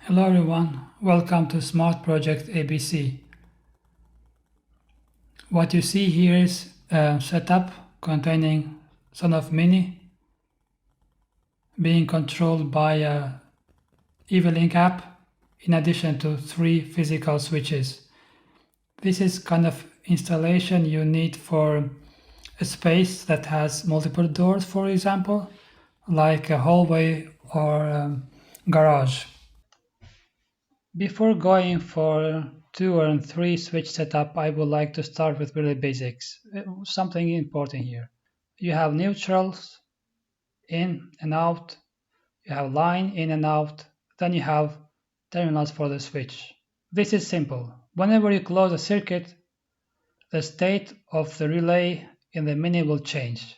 Hello everyone, welcome to Smart Project ABC. What you see here is a setup containing SONOFF MINI being controlled by a eWeLink app in addition to 3 physical switches. This is kind of installation you need for a space that has multiple doors, for example, like a hallway or garage. Before going for 2 or 3 switch setup, I would like to start with really basics. Something important here. You have neutrals in and out, you have line in and out, then you have terminals for the switch. This is simple. Whenever you close a circuit, the state of the relay in the mini will change.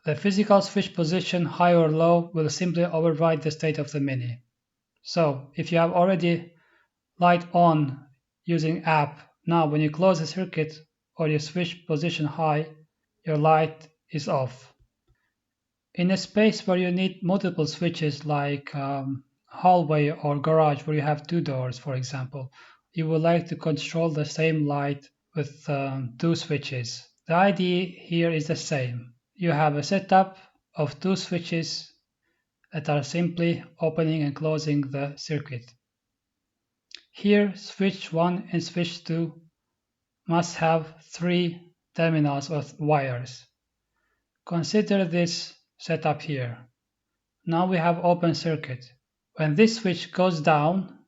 The physical switch position, high or low, will simply override the state of the mini. So if you have already light on using app, now when you close the circuit or you switch position high, your light is off. In a space where you need multiple switches like hallway or garage where you have 2 doors, for example, you would like to control the same light with 2 switches. The idea here is the same. You have a setup of 2 switches that are simply opening and closing the circuit. Here, switch 1 and switch 2 must have 3 terminals or wires. Consider this setup here. Now we have open circuit. When this switch goes down,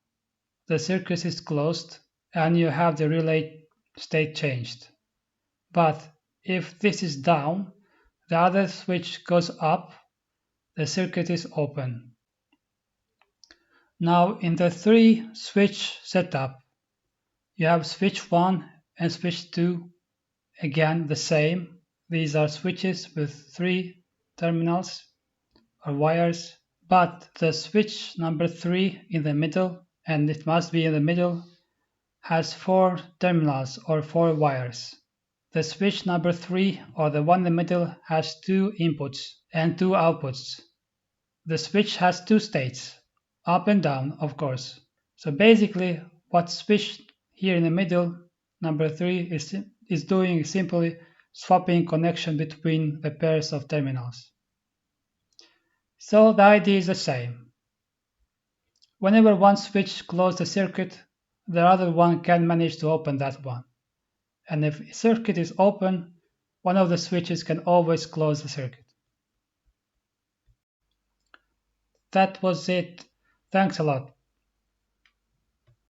the circuit is closed and you have the relay state changed. But if this is down, the other switch goes up, the circuit is open. Now in the 3 switch setup, you have switch 1 and switch 2, again the same. These are switches with 3 terminals or wires, but the switch number 3 in the middle, and it must be in the middle, has 4 terminals or 4 wires. The switch number 3 or the one in the middle has 2 inputs and 2 outputs. The switch has 2 states, up and down, of course. So basically what switch here in the middle, number 3, is doing is simply swapping connection between the pairs of terminals. So the idea is the same. Whenever one switch closes the circuit, the other one can manage to open that one. And if a circuit is open, one of the switches can always close the circuit. That was it. Thanks a lot.